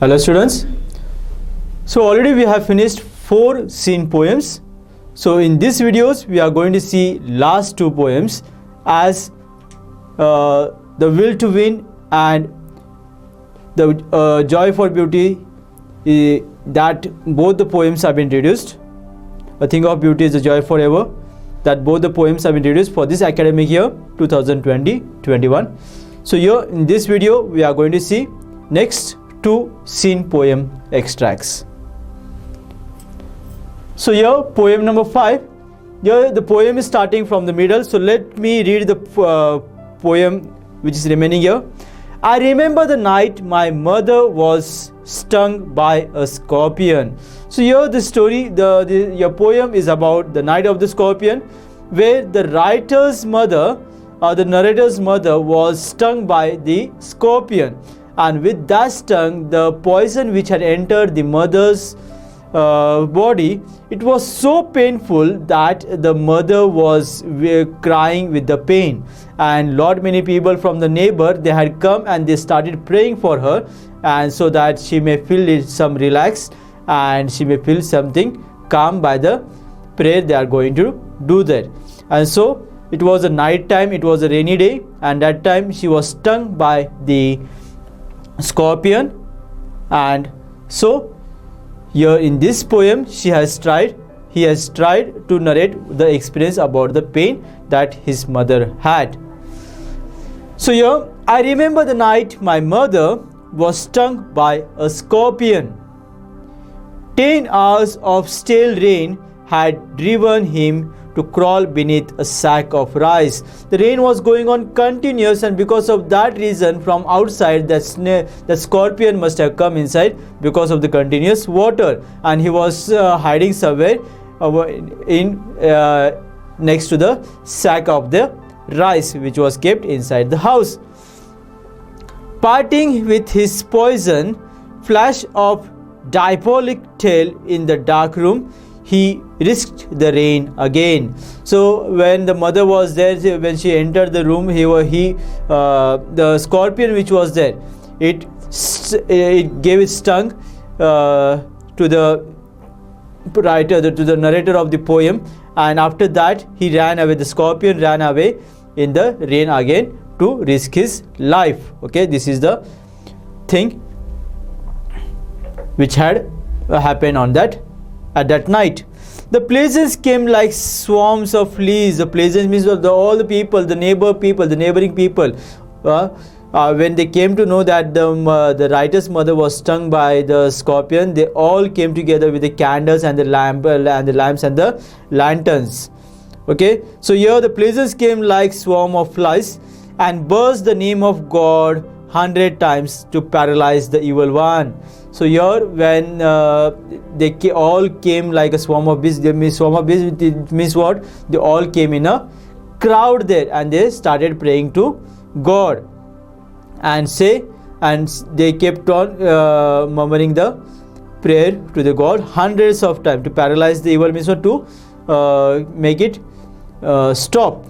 Hello students. So already we have finished 4 scene poems. So in this videos we are going to see last 2 poems as The Will to Win and the Joy for Beauty. That both the poems have been introduced. A Thing of Beauty is a Joy Forever. That both the poems have been introduced for this academic year 2020-21. So here in this video we are going to see next 2 scene poem extracts. So here poem number 5. Here the poem is starting from the middle. So let me read the poem which is remaining here. I remember the night my mother was stung by a scorpion. So here the story, your poem is about the night of the scorpion, where the writer's mother or the narrator's mother was stung by the scorpion, and with that stung, the poison which had entered the mother's body, it was so painful that the mother was crying with the pain, and lot many people from the neighbor, they had come and they started praying for her, and so that she may feel some relaxed and she may feel something calm by the prayer they are going to do that. And so it was a night time, it was a rainy day, and that time she was stung by the scorpion. And so here in this poem he has tried to narrate the experience about the pain that his mother had. So here, I remember the night my mother was stung by a scorpion. 10 hours of stale rain had driven him to crawl beneath a sack of rice. The rain was going on continuous, and because of that reason, from outside the scorpion must have come inside because of the continuous water, and he was hiding somewhere next to the sack of the rice which was kept inside the house. Parting with his poison flash of diabolic tale in the dark room, he risked the rain again. So when the mother was there, when she entered the room, the scorpion which was there, it gave its stung to the writer, to the narrator of the poem, and after that he ran away. The scorpion ran away in the rain again to risk his life. Okay, this is the thing which had happened at that night. The pleasants came like swarms of fleas. The pleasants means all the people, the neighboring people. When they came to know that the writer's mother was stung by the scorpion, they all came together with the candles and the lamps and the lanterns. Okay, so here the pleasants came like swarm of flies and burst the name of God 100 times to paralyze the evil one. So here when they all came like a swarm of bees, it means what? They all came in a crowd there, and they started praying to God, and they kept on murmuring the prayer to the God hundreds of times to paralyze the evil, means to make it stop.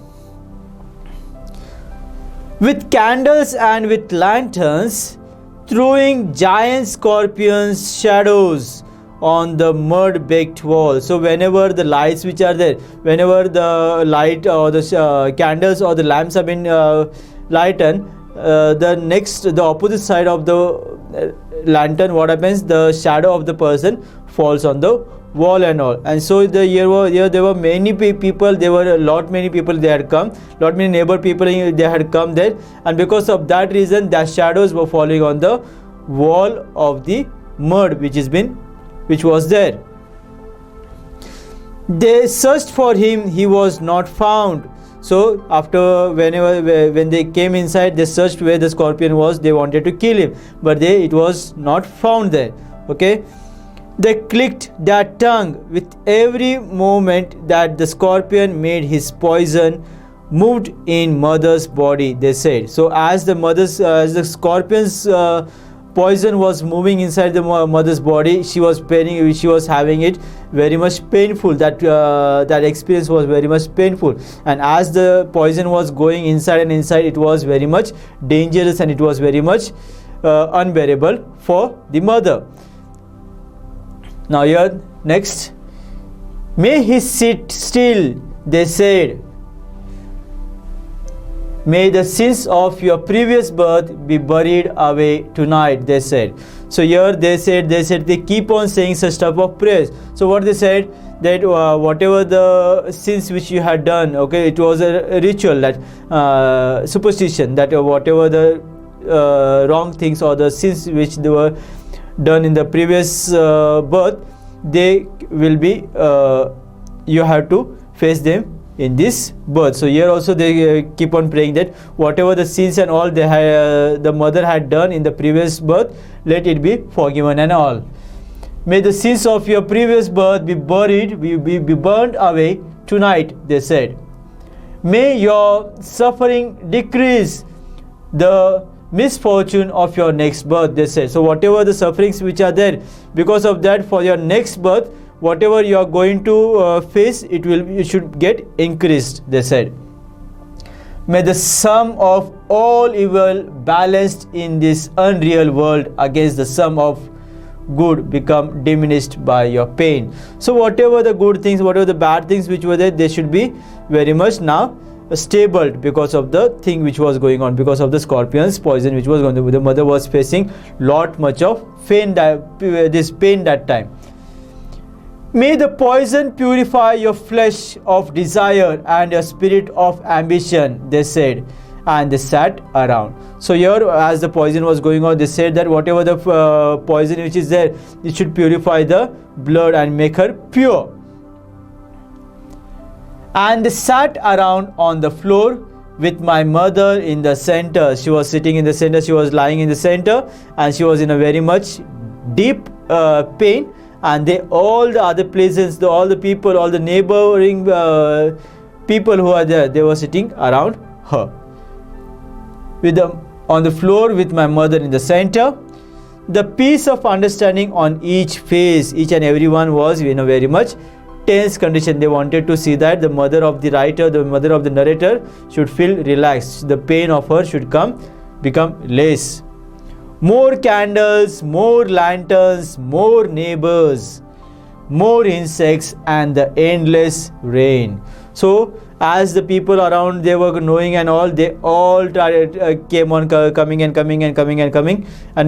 With candles and with lanterns, throwing giant scorpions shadows on the mud baked wall. So whenever the lights which are there, whenever the light or the candles or the lamps have been lightened, the opposite side of the lantern, what happens, the shadow of the person falls on the wall and all. And so there were many people, there were many people, they had come, many neighbor people, they had come there, and because of that reason their shadows were falling on the wall of the mud which was there. They searched for him, he was not found. So after when they came inside, they searched where the scorpion was. They wanted to kill him, but it was not found there. Okay, they clicked their tongue with every moment that the scorpion made his poison moved in mother's body, they said. So as the scorpion's poison was moving inside the mother's body, she was having it very much painful. That experience was very much painful, and as the poison was going inside and inside, it was very much dangerous, and it was very much unbearable for the mother. Now here next, may he sit still, they said. May the sins of your previous birth be buried away tonight, they said. So here they keep on saying such type of prayers. So what they said, that whatever the sins which you had done, okay, it was a ritual, that superstition, that whatever the wrong things or the sins which they were done in the previous birth, they will be, you have to face them in this birth. So here also they keep on praying that whatever the sins and all the mother had done in the previous birth, let it be forgiven and all. May the sins of your previous birth be buried, be burned away tonight, they said. May your suffering decrease the misfortune of your next birth, they said. So whatever the sufferings which are there, because of that, for your next birth, whatever you are going to face, it should get increased, they said. May the sum of all evil balanced in this unreal world against the sum of good become diminished by your pain. So whatever the good things, whatever the bad things which were there, they should be very much now stable because of the thing which was going on, because of the scorpion's poison which was going on. The mother was facing much of pain, this pain that time. May the poison purify your flesh of desire and your spirit of ambition, they said, and they sat around. So here, as the poison was going on, they said that whatever the poison which is there, it should purify the blood and make her pure. And they sat around on the floor with my mother in the center. She was sitting in the center, she was lying in the center, and she was in a very much deep pain. And all the other places, all the people, all the neighboring people who are there, they were sitting around her. With them on the floor with my mother in the center, the peace of understanding on each face, each and everyone was in a very much tense condition. They wanted to see that the mother of the writer, the mother of the narrator should feel relaxed. The pain of her should become less. More candles, more lanterns, more neighbors, more insects, and the endless rain. So as the people around, they were knowing and all, they all came on coming, and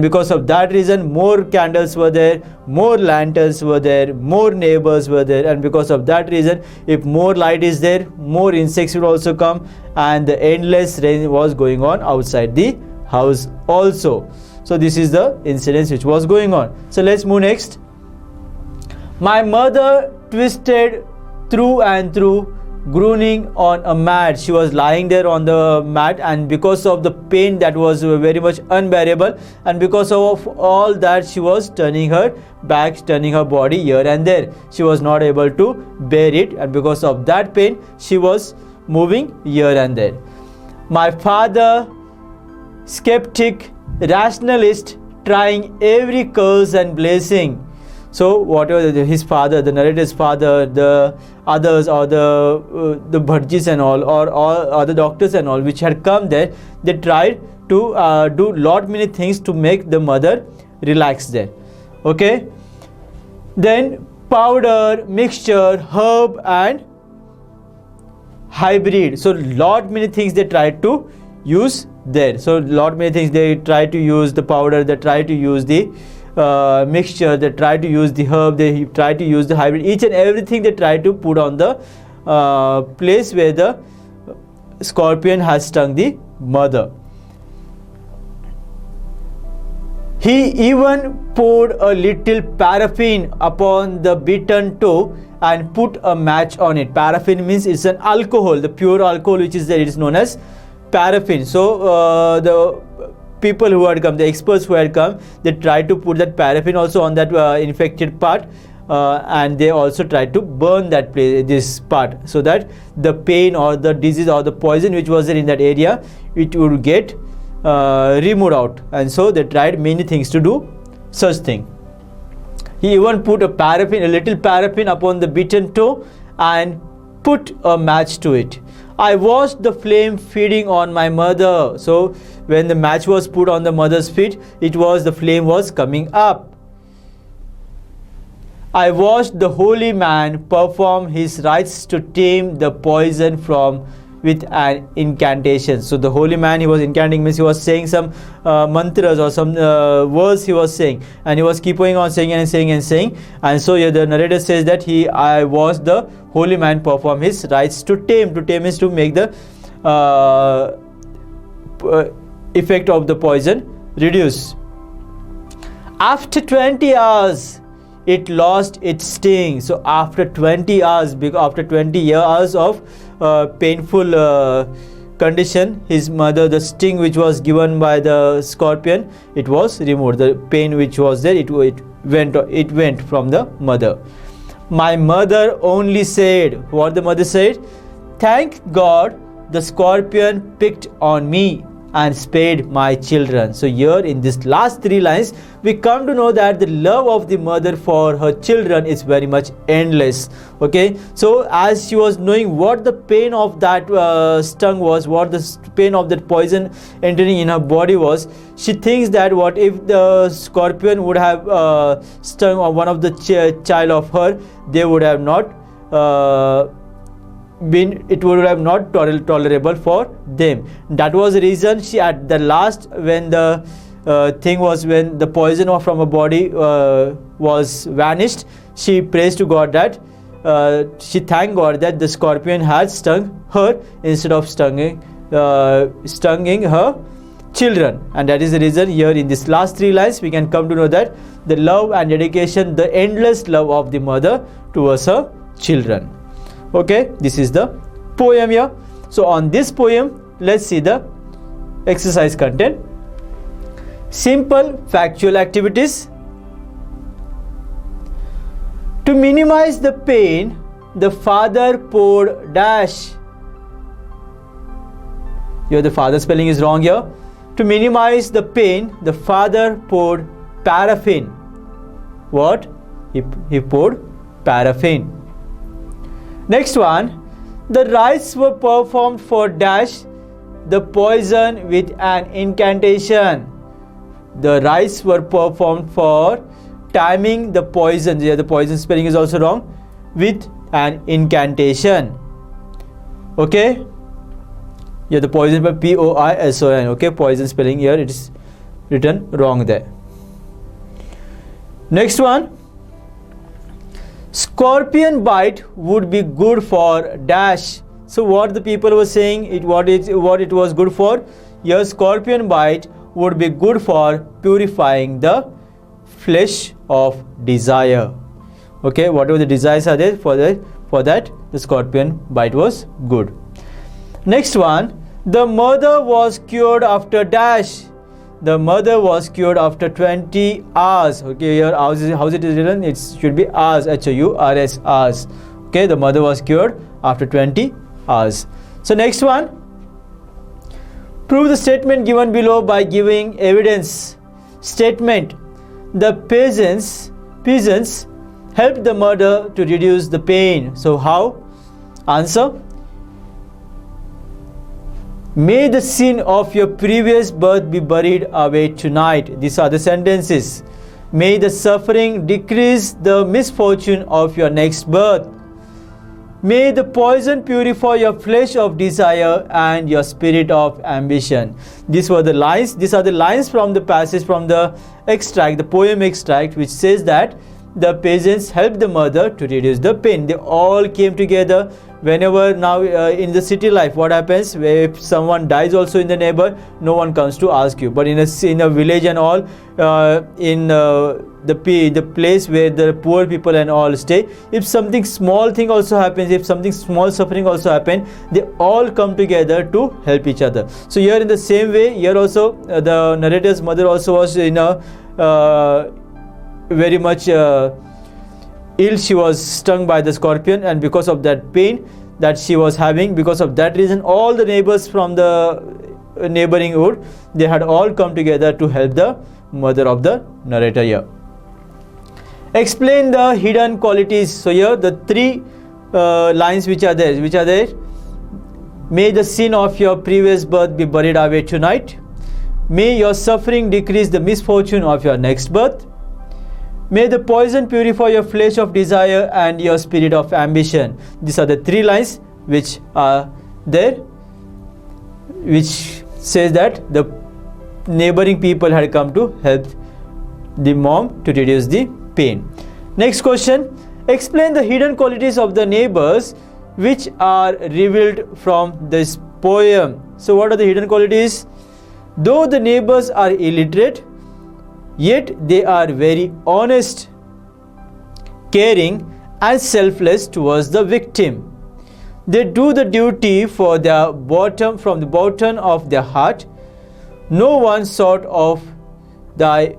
because of that reason, more candles were there, more lanterns were there, more neighbors were there, and because of that reason, if more light is there, more insects will also come, and the endless rain was going on outside the house also. So this is the incident which was going on. So let's move next. My mother twisted through and through, groaning on a mat. She was lying there on the mat, and because of the pain that was very much unbearable, and because of all that, she was turning her back, turning her body here and there. She was not able to bear it, and because of that pain, she was moving here and there. My father, skeptic, rationalist, trying every curse and blessing. So whatever his father, the narrator's father, the others, or the bhajis and all, or other doctors and all which had come there, they tried to do lot many things to make the mother relax there. Okay. Then powder, mixture, herb, and hybrid. So lot many things they tried to use there. So lot many things they try to use, the powder, they try to use the mixture, they try to use the herb, they try to use the hybrid, each and everything they try to put on the place where the scorpion has stung the mother. He even poured a little paraffin upon the beaten toe and put a match on it. Paraffin means it's an alcohol, the pure alcohol which is there, it is known as paraffin. So the people who had come, the experts who had come, they tried to put that paraffin also on that infected part, and they also tried to burn that place, this part, so that the pain or the disease or the poison which was there in that area, it would get removed out. And so they tried many things to do such thing. He even put a little paraffin upon the beaten toe and put a match to it. I watched the flame feeding on my mother. So when the match was put on the mother's feet, the flame was coming up. I watched the holy man perform his rites to tame the poison with an incantation. So the holy man, he was incanting, means he was saying some mantras or some words he was saying, and he was keeping on saying and saying and saying. And so here the narrator says that I watched the holy man perform his rites to tame. To tame is to make the effect of the poison reduce. After 20 hours, it lost its sting. So after 20 hours, after 20 years of painful condition, his mother, the sting which was given by the scorpion, it was removed. The pain which was there, it went from the mother. My mother only said, what the mother said? Thank God the scorpion picked on me and spared my children. So here in this last 3 lines, we come to know that the love of the mother for her children is very much endless. Okay, so as she was knowing what the pain of that stung was, what the pain of that poison entering in her body was, she thinks that what if the scorpion would have stung one of the child of her, they would have not it would have not tolerable for them. That was the reason she, at the last, when the thing was, when the poison from her body was vanished, she prays to God that she thanked God that the scorpion had stung her instead of stinging her children. And that is the reason here in this last 3 lines we can come to know that the love and dedication, the endless love of the mother towards her children. Okay, this is the poem here. So on this poem, let's see the exercise content. Simple factual activities. To minimize the pain, the father poured dash. Here the father spelling is wrong here. To minimize the pain, the father poured paraffin. What? He poured paraffin. Next one, the rites were performed for dash the poison with an incantation. The rites were performed for timing the poison. Yeah, the poison spelling is also wrong. With an incantation. Okay. Yeah, the poison by P-O-I-S-O-N. Okay, poison spelling here, it is written wrong there. Next one. Scorpion bite would be good for dash. So what the people were saying, what it was good for? Your scorpion bite would be good for purifying the flesh of desire. Okay, whatever the desires are there, for that the scorpion bite was good. Next one, the mother was cured after dash. The mother was cured after 20 hours. Okay, here how it is written? It should be hours, H-O-U-R-S, hours. Okay, the mother was cured after 20 hours. So next one, prove the statement given below by giving evidence. Statement: the peasants helped the mother to reduce the pain. So how? Answer: may the sin of your previous birth be buried away tonight. These are the sentences. May the suffering decrease the misfortune of your next birth. May the poison purify your flesh of desire and your spirit of ambition. These were the lines. These are the lines from the passage, from the extract, the poem extract, which says that the peasants helped the mother to reduce the pain. They all came together. Whenever now in the city life, what happens, if someone dies also in the neighbor, no one comes to ask you. But in a village and all, in the place where the poor people and all stay, if something small thing also happens, if something small suffering also happen, they all come together to help each other. So here in the same way, here also the narrator's mother also was in a very much ill. She was stung by the scorpion, and because of that pain that she was having, because of that reason, all the neighbors from the neighboring wood, they had all come together to help the mother of the narrator here. Explain the hidden qualities. So here the 3 lines which are there. May the sin of your previous birth be buried away tonight. May your suffering decrease the misfortune of your next birth. May the poison purify your flesh of desire and your spirit of ambition. These are the 3 lines which are there, which says that the neighboring people had come to help the mom to reduce the pain. Next question. Explain the hidden qualities of the neighbors which are revealed from this poem. So what are the hidden qualities? Though the neighbors are illiterate, yet they are very honest, caring and selfless towards the victim. They do the duty for their bottom, from the bottom of their heart. No one sort of thy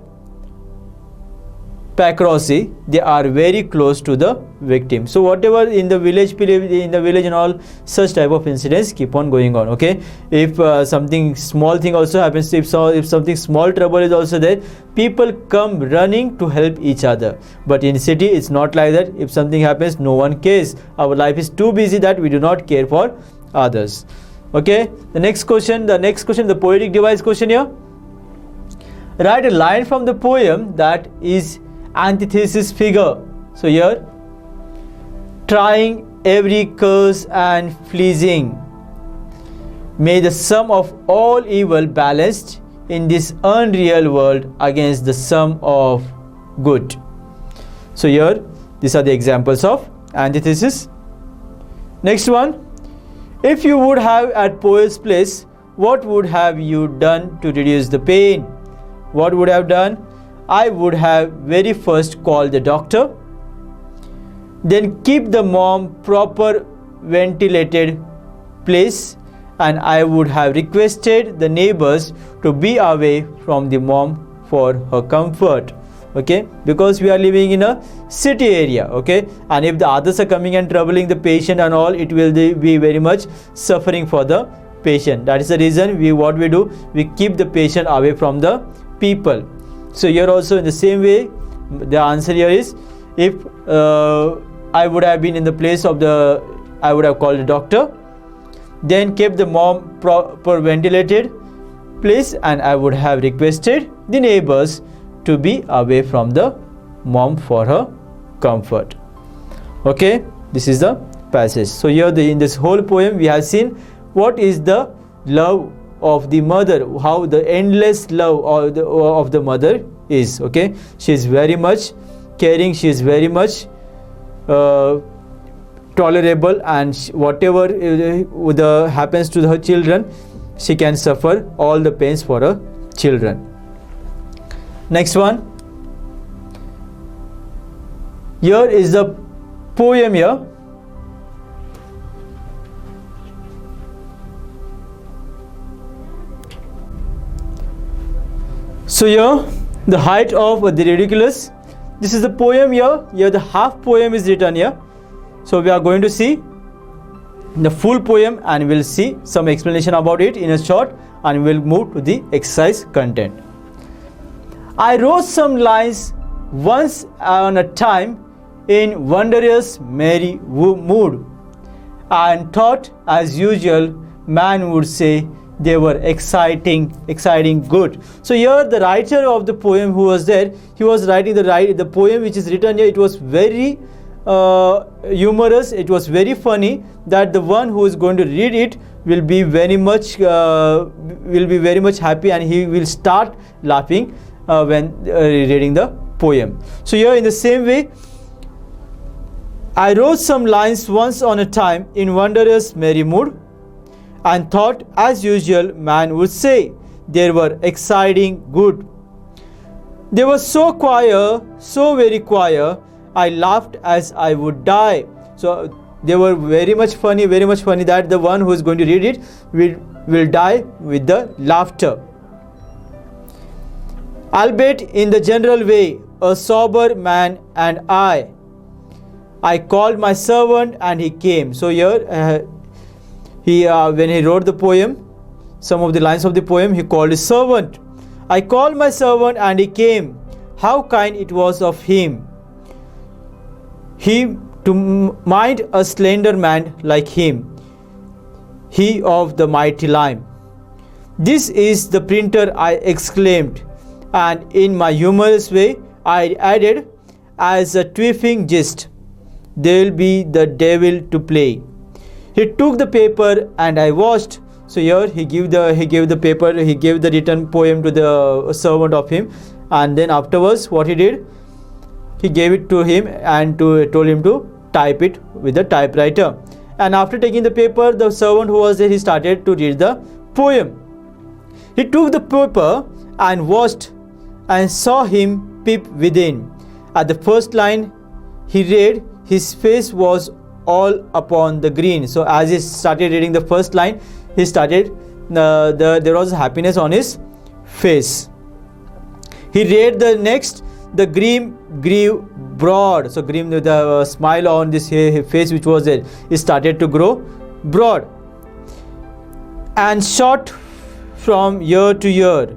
Prose, they are very close to the victim. So whatever in the village and all such type of incidents keep on going on. Okay, if something small thing also happens, if something small trouble is also there, people come running to help each other. But in city it's not like that. If something happens, no one cares. Our life is too busy that we do not care for others. Okay, the next question, the poetic device question here. Write a line from the poem that is antithesis figure. So here, trying every curse and pleasing, may the sum of all evil balanced in this unreal world against the sum of good. So here, these are the examples of antithesis. Next one. If you would have at poet's place, what would have you done to reduce the pain? What would I have done? I would have very first called the doctor, then keep the mom proper ventilated place, and I would have requested the neighbors to be away from the mom for her comfort. Okay, because we are living in a city area. Okay, and if the others are coming and troubling the patient and all, it will be very much suffering for the patient. That is the reason we keep the patient away from the people. So here also in the same way, the answer here is, if I would have been in the place of I would have called the doctor, then kept the mom proper ventilated place, and I would have requested the neighbors to be away from the mom for her comfort. Okay, this is the passage. So here in this whole poem we have seen what is the love of the mother, how the endless love of the mother is. Okay, she is very much caring, she is very much tolerable, and whatever happens to her children, she can suffer all the pains for her children. Next one. Here is the poem here. So here, the height of the ridiculous. This is the poem here. Here the half poem is written here. So we are going to see the full poem, and we'll see some explanation about it in a short, and we'll move to the exercise content. I wrote some lines once on a time in wondrous merry mood, and thought, as usual, man would say, they were exciting good. So here the writer of the poem who was there, he was writing the poem which is written here. It was very humorous, it was very funny, that the one who is going to read it will be very much happy, and he will start laughing when reading the poem. So here in the same way, I wrote some lines once on a time in wondrous merry mood, and thought, as usual, man would say, they were exciting good. They were so queer, so very queer, I laughed as I would die. So they were very much funny that the one who is going to read it will die with the laughter. Albeit in the general way, a sober man and I called my servant and he came. So here when he wrote the poem, some of the lines of the poem, he called his servant. I called my servant and he came. How kind it was of him, he to mind a slender man like him, he of the mighty lime. "This is the printer," I exclaimed, and in my humorous way I added, as a twiffing jest, "There'll be the devil to play." He took the paper and I watched. So here he gave the paper, he gave the written poem to the servant of him, and then afterwards what he did, he gave it to him and told him to type it with the typewriter. And after taking the paper, the servant who was there, he started to read the poem. He took the paper and watched and saw him peep within. At the first line he read, his face was all upon the green. So as he started reading the first line, he started there was happiness on his face. He read the next, the green grew broad. So green, the smile on this face which was there, it started to grow broad and shot from year to year.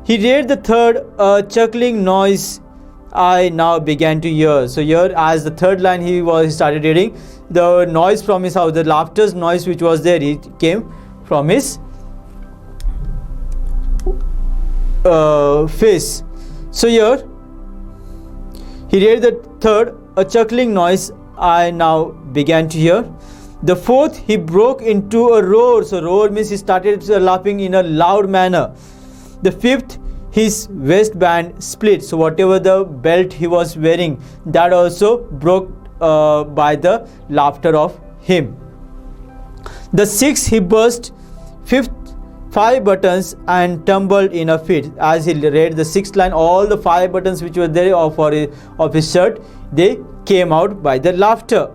He read the third, a chuckling noise I now began to hear. So here, as the third line he started reading, the noise from his house, the laughter's noise which was there, it came from his face. So here he read the third, a chuckling noise I now began to hear. The fourth, he broke into a roar. So roar means he started laughing in a loud manner. The fifth, his waistband split. So whatever the belt he was wearing, that also broke by the laughter of him. The sixth, he burst 5 buttons and tumbled in a fit. As he read the sixth line, all the 5 buttons which were there of his shirt, they came out by the laughter.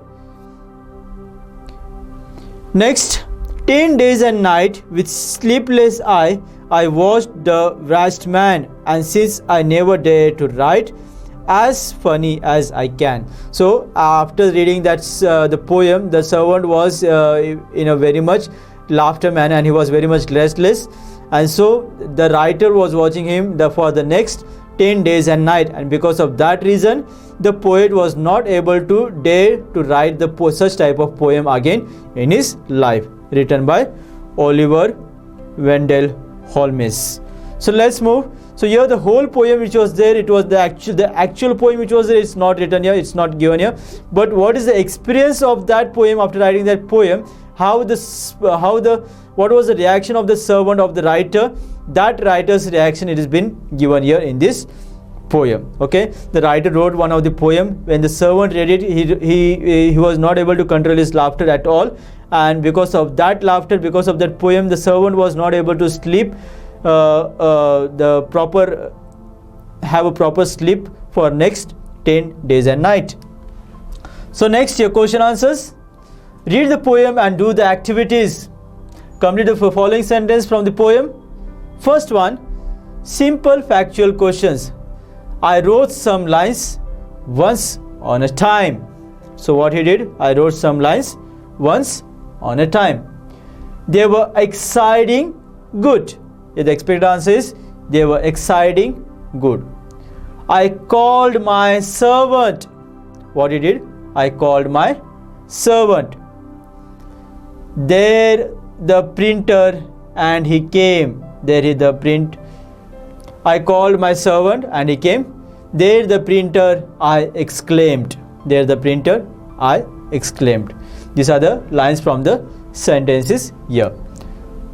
Next, 10 days and night with sleepless eye I watched the vast man, and since I never dare to write as funny as I can. So after reading that the poem, the servant was in a very much laughter manner, and he was very much restless, and so the writer was watching him for the next 10 days and night, and because of that reason the poet was not able to dare to write such type of poem again in his life. Written by Oliver Wendell Holmes. So let's move. So here the whole poem which was there, it was the actual poem which was there. It's not written here, it's not given here, but what is the experience of that poem after writing that poem? What was the reaction of the servant of the writer? That writer's reaction, it has been given here in this poem. Okay, the writer wrote one of the poem. When the servant read it, he was not able to control his laughter at all, and because of that laughter, because of that poem, the servant was not able to sleep have a proper sleep for next 10 days and night. So next, your question answers. Read the poem and do the activities. Complete the following sentence from the poem. First one, simple factual questions. I wrote some lines once on a time. So what he did, I wrote some lines once on a time. They were exciting good. The expected answer is they were exciting good. I called my servant. What he did, I called my servant. There the printer and he came. There is the print. I called my servant and he came. There the printer, I exclaimed. There the printer, I exclaimed. These are the lines from the sentences here.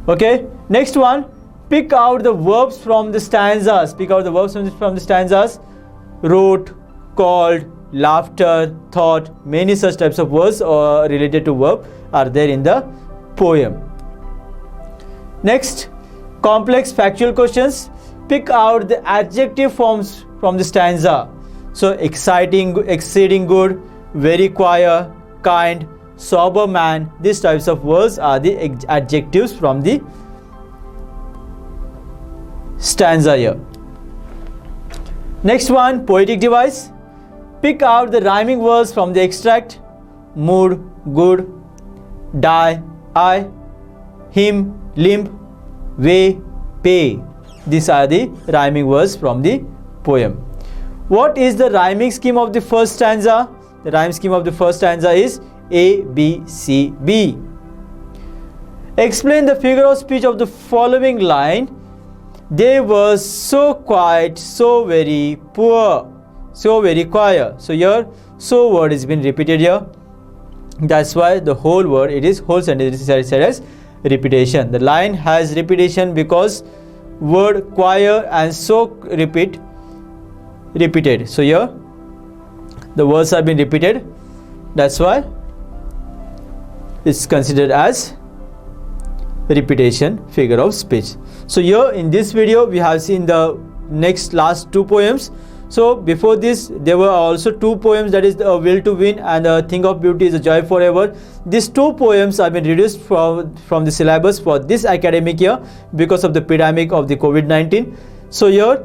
Okay, next one. Pick out the verbs from the stanzas. Pick out the verbs from the stanzas. Wrote, called, laughter, thought. Many such types of words related to verb are there in the poem. Next, complex factual questions. Pick out the adjective forms from the stanza. So exciting, exceeding good, very quiet, kind, sober man. These types of words are the adjectives from the stanza here. Next one, poetic device. Pick out the rhyming words from the extract. Mood, good, die, I, him, limp, way, pay. These are the rhyming words from the poem. What is the rhyming scheme of the first stanza? The rhyme scheme of the first stanza is A, B, C, B. Explain the figure of speech of the following line. They were so quiet, so very poor, so very quiet. So here so word is been repeated here. That's why the whole word, it is whole sentence is said as repetition. The line has repetition because word choir and so repeated. So here the words have been repeated. That's why it's considered as repetition figure of speech. So here in this video we have seen the last two poems. So before this there were also two poems, that is the Will to Win and the Thing of Beauty is a Joy Forever. These two poems have been reduced from the syllabus for this academic year because of the pandemic of the COVID-19. So here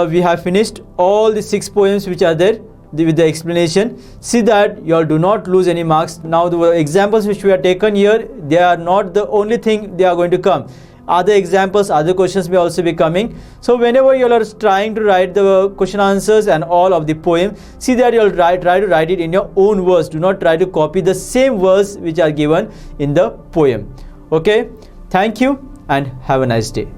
we have finished all the 6 poems which are there with the explanation. See that you all do not lose any marks. Now the examples which we have taken here, they are not the only thing they are going to come. Other examples, other questions may also be coming. So whenever you are trying to write the question answers and all of the poem, see that you will try to write it in your own words. Do not try to copy the same words which are given in the poem. Okay, thank you and have a nice day.